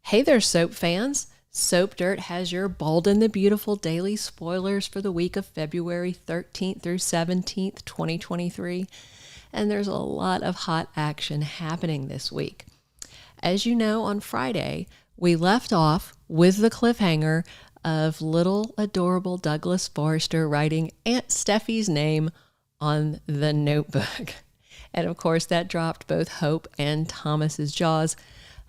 Hey there, soap fans. Soap Dirt has your bold and the beautiful daily spoilers for the week of February 13th through 17th, 2023. And there's a lot of hot action happening this week. As you know, on Friday, we left off with the cliffhanger of little adorable Douglas Forrester writing Aunt Steffi's name on the notebook. And of course, that dropped both Hope and Thomas's jaws.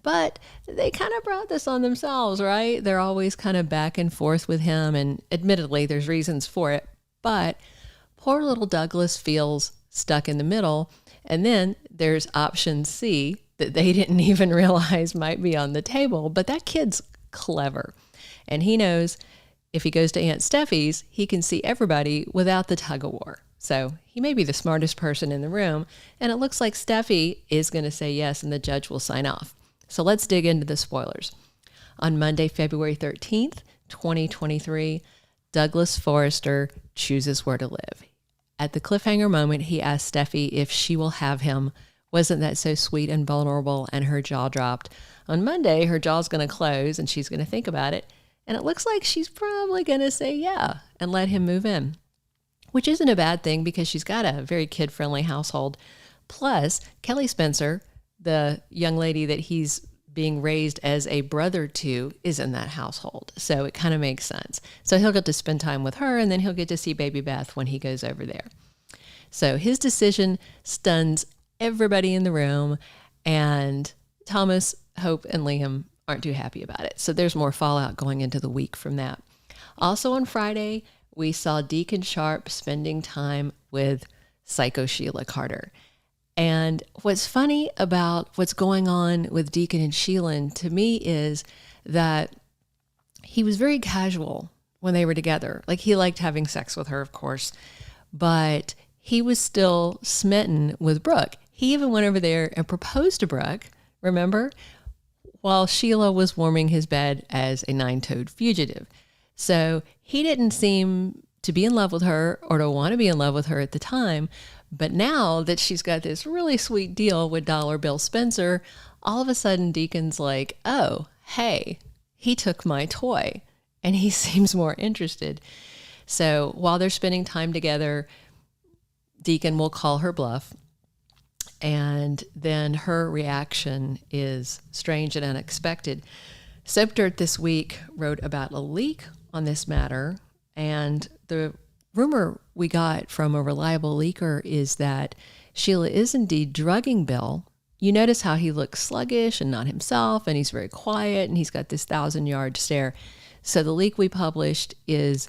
But they kind of brought this on themselves, right? They're always kind of back and forth with him, and admittedly, there's reasons for it. But poor little Douglas feels stuck in the middle. And then there's option C that they didn't even realize might be on the table. But that kid's clever. And he knows if he goes to Aunt Steffi's, he can see everybody without the tug of war. So he may be the smartest person in the room. And it looks like Steffi is going to say yes, and the judge will sign off. So let's dig into the spoilers. On Monday, February 13th, 2023, Douglas Forrester chooses where to live. At the cliffhanger moment, he asks Steffi if she will have him. Wasn't that so sweet and vulnerable? And her jaw dropped. On Monday, her jaw's going to close and she's going to think about it. And it looks like she's probably going to say yeah and let him move in, which isn't a bad thing because she's got a very kid-friendly household. Plus, Kelly Spencer, the young lady that he's being raised as a brother to, is in that household. So it kind of makes sense. So he'll get to spend time with her, and then he'll get to see baby Beth when he goes over there. So his decision stuns everybody in the room, and Thomas, Hope, and Liam aren't too happy about it. So there's more fallout going into the week from that. Also on Friday, we saw Deacon Sharp spending time with Psycho Sheila Carter. And what's funny about what's going on with Deacon and Sheila to me is that he was very casual when they were together. Like, he liked having sex with her, of course, but he was still smitten with Brooke. He even went over there and proposed to Brooke, remember, while Sheila was warming his bed as a nine-toed fugitive. So he didn't seem to be in love with her or to want to be in love with her at the time. But now that she's got this really sweet deal with Dollar Bill Spencer, all of a sudden Deacon's like, oh, hey, he took my toy. And he seems more interested. So while they're spending time together, Deacon will call her bluff. And then her reaction is strange and unexpected. Soap Dirt this week wrote about a leak on this matter. And the rumor we got from a reliable leaker is that Sheila is indeed drugging Bill. You notice how he looks sluggish and not himself, and he's very quiet, and he's got this 1,000-yard stare. So the leak we published is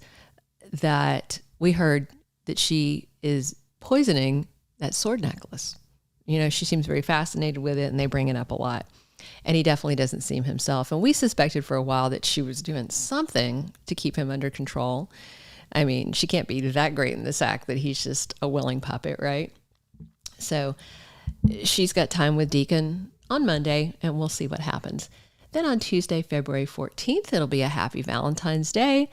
that we heard that she is poisoning that sword necklace. You know, she seems very fascinated with it, and they bring it up a lot. And he definitely doesn't seem himself. And we suspected for a while that she was doing something to keep him under control. I mean, she can't be that great in this act that he's just a willing puppet, right? So she's got time with Deacon on Monday, and we'll see what happens. Then on Tuesday, February 14th, it'll be a happy Valentine's Day,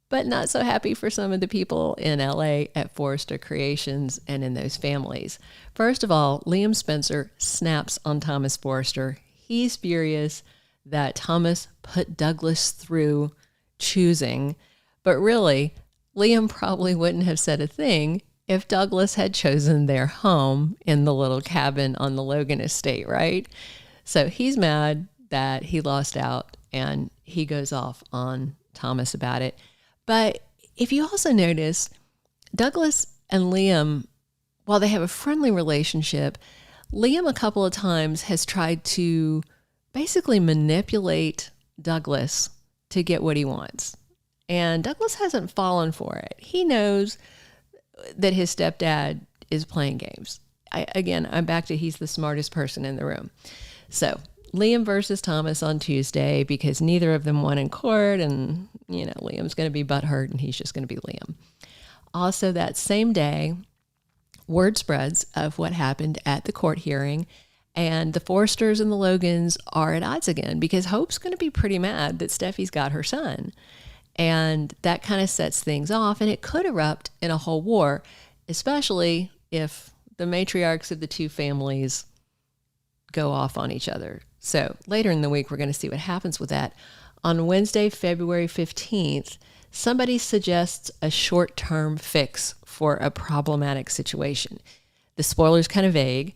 but not so happy for some of the people in LA at Forrester Creations and in those families. First of all, Liam Spencer snaps on Thomas Forrester. He's furious that Thomas put Douglas through choosing, but really, Liam probably wouldn't have said a thing if Douglas had chosen their home in the little cabin on the Logan estate, right? So he's mad that he lost out, and he goes off on Thomas about it. But if you also notice, Douglas and Liam, while they have a friendly relationship, Liam a couple of times has tried to basically manipulate Douglas to get what he wants. And Douglas hasn't fallen for it. He knows that his stepdad is playing games. I'm back to he's the smartest person in the room. So Liam versus Thomas on Tuesday because neither of them won in court, and, you know, Liam's going to be butthurt and he's just going to be Liam. Also that same day, word spreads of what happened at the court hearing, and the Forresters and the Logans are at odds again because Hope's going to be pretty mad that Steffi's got her son. And that kind of sets things off, and it could erupt in a whole war, especially if the matriarchs of the two families go off on each other. So later in the week, we're going to see what happens with that. On Wednesday, February 15th, somebody suggests a short-term fix for a problematic situation. The spoiler's kind of vague,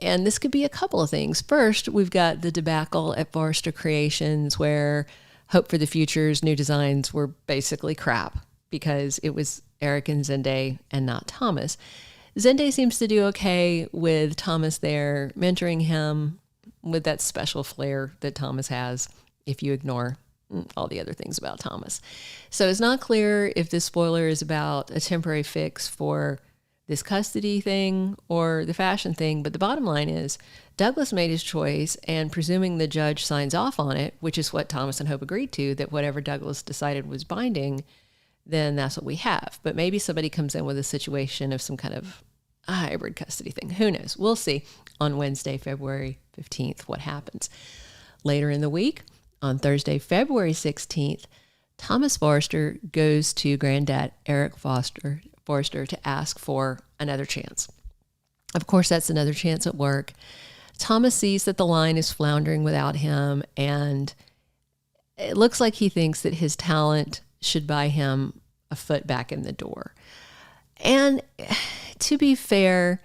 and this could be a couple of things. First, we've got the debacle at Forrester Creations where Hope for the Future's new designs were basically crap because it was Eric and Zende and not Thomas. Zende seems to do okay with Thomas there, mentoring him with that special flair that Thomas has if you ignore all the other things about Thomas. So it's not clear if this spoiler is about a temporary fix for this custody thing or the fashion thing, but the bottom line is Douglas made his choice, and presuming the judge signs off on it, which is what Thomas and Hope agreed to, that whatever Douglas decided was binding, then that's what we have. But maybe somebody comes in with a situation of some kind of hybrid custody thing. Who knows? We'll see on Wednesday, February 15th, what happens. Later in the week, on Thursday, February 16th, Thomas Forrester goes to Granddad Eric Forrester to ask for another chance. Of course, that's another chance at work. Thomas sees that the line is floundering without him, and it looks like he thinks that his talent should buy him a foot back in the door. And to be fair,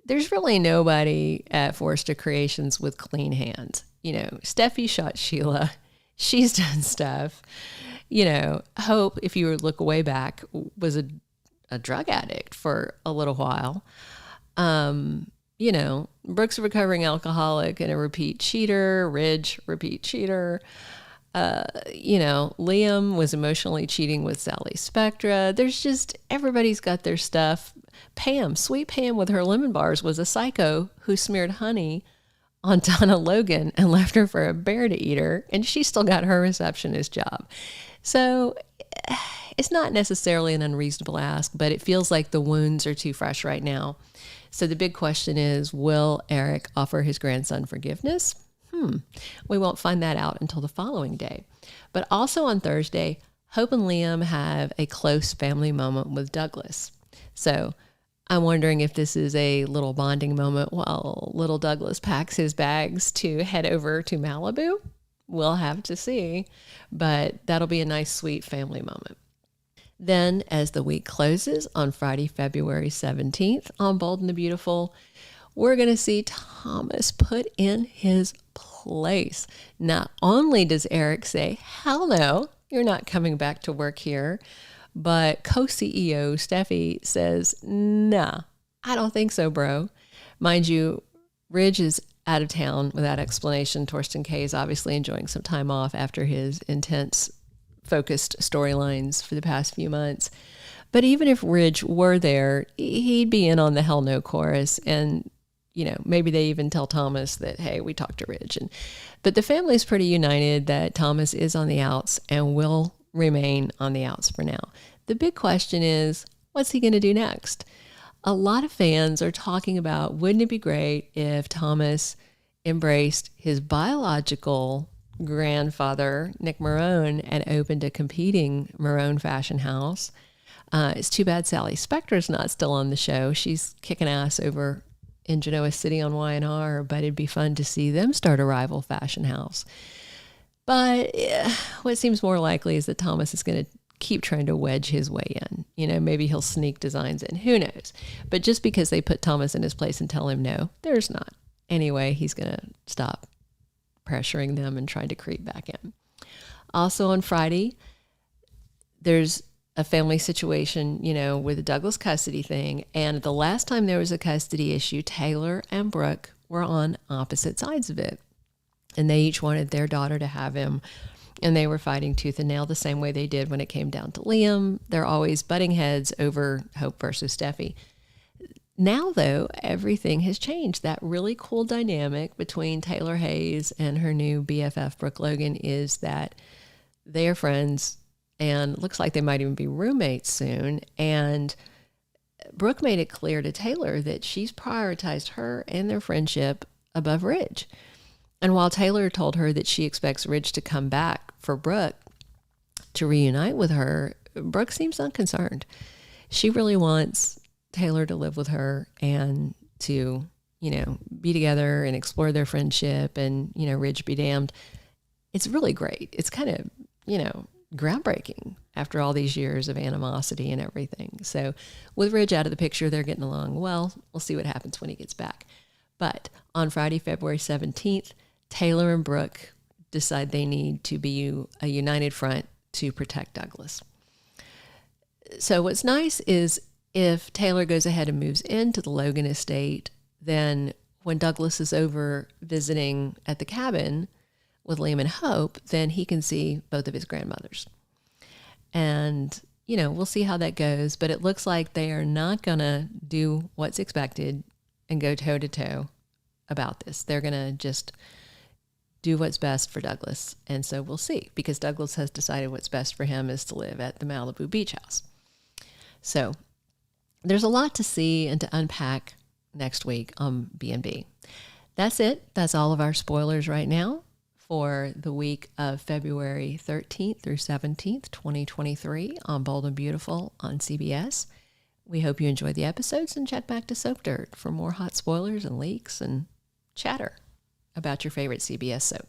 there's really nobody at Forrester Creations with clean hands. Steffi shot Sheila. She's done stuff. Hope, if you look way back, was a drug addict for a little while. Brooke's a recovering alcoholic and a repeat cheater. Ridge, repeat cheater. Liam was emotionally cheating with Sally Spectra. There's just, everybody's got their stuff. Pam, sweet Pam with her lemon bars, was a psycho who smeared honey on Donna Logan and left her for a bear to eat her, and she still got her receptionist job. So it's not necessarily an unreasonable ask, but it feels like the wounds are too fresh right now. So the big question is, will Eric offer his grandson forgiveness? We won't find that out until the following day. But also on Thursday, Hope and Liam have a close family moment with Douglas. So I'm wondering if this is a little bonding moment while little Douglas packs his bags to head over to Malibu. We'll have to see, but that'll be a nice, sweet family moment. Then, as the week closes on Friday, February 17th, on Bold and the Beautiful, we're going to see Thomas put in his place. Not only does Eric say, hell no, you're not coming back to work here, but co-CEO Steffi says, nah, I don't think so, bro. Mind you, Ridge is out of town without explanation. Torsten K is obviously enjoying some time off after his intense, focused storylines for the past few months. But even if Ridge were there, he'd be in on the hell no chorus. And, maybe they even tell Thomas that, hey, we talked to Ridge. But the family's pretty united that Thomas is on the outs and will remain on the outs for now. The big question is, what's he going to do next? A lot of fans are talking about, wouldn't it be great if Thomas embraced his biological grandfather, Nick Marone, and opened a competing Marone fashion house? It's too bad Sally Spectra's not still on the show. She's kicking ass over in Genoa City on Y&R, but it'd be fun to see them start a rival fashion house. But what seems more likely is that Thomas is going to keep trying to wedge his way in. Maybe he'll sneak designs in. Who knows? But just because they put Thomas in his place and tell him no, there's not. Anyway, he's going to stop pressuring them and trying to creep back in. Also on Friday, there's a family situation, with the Douglas custody thing. And the last time there was a custody issue, Taylor and Brooke were on opposite sides of it. And they each wanted their daughter to have him. And they were fighting tooth and nail the same way they did when it came down to Liam. They're always butting heads over Hope versus Steffi. Now, though, everything has changed. That really cool dynamic between Taylor Hayes and her new BFF, Brooke Logan, is that they are friends and looks like they might even be roommates soon. And Brooke made it clear to Taylor that she's prioritized her and their friendship above Ridge. And while Taylor told her that she expects Ridge to come back for Brooke to reunite with her, Brooke seems unconcerned. She really wants Taylor to live with her and to, be together and explore their friendship and, Ridge be damned. It's really great. It's kind of, groundbreaking after all these years of animosity and everything. So with Ridge out of the picture, they're getting along well. We'll see what happens when he gets back. But on Friday, February 17th, Taylor and Brooke decide they need to be a united front to protect Douglas. So what's nice is if Taylor goes ahead and moves into the Logan estate, then when Douglas is over visiting at the cabin with Liam and Hope, then he can see both of his grandmothers. And, we'll see how that goes, but it looks like they are not going to do what's expected and go toe-to-toe about this. They're going to just do what's best for Douglas. And so we'll see, because Douglas has decided what's best for him is to live at the Malibu beach house. So there's a lot to see and to unpack next week on B&B. That's it. That's all of our spoilers right now for the week of February 13th through 17th, 2023 on Bold and Beautiful on CBS. We hope you enjoyed the episodes, and check back to Soap Dirt for more hot spoilers and leaks and chatter about your favorite CBS soap.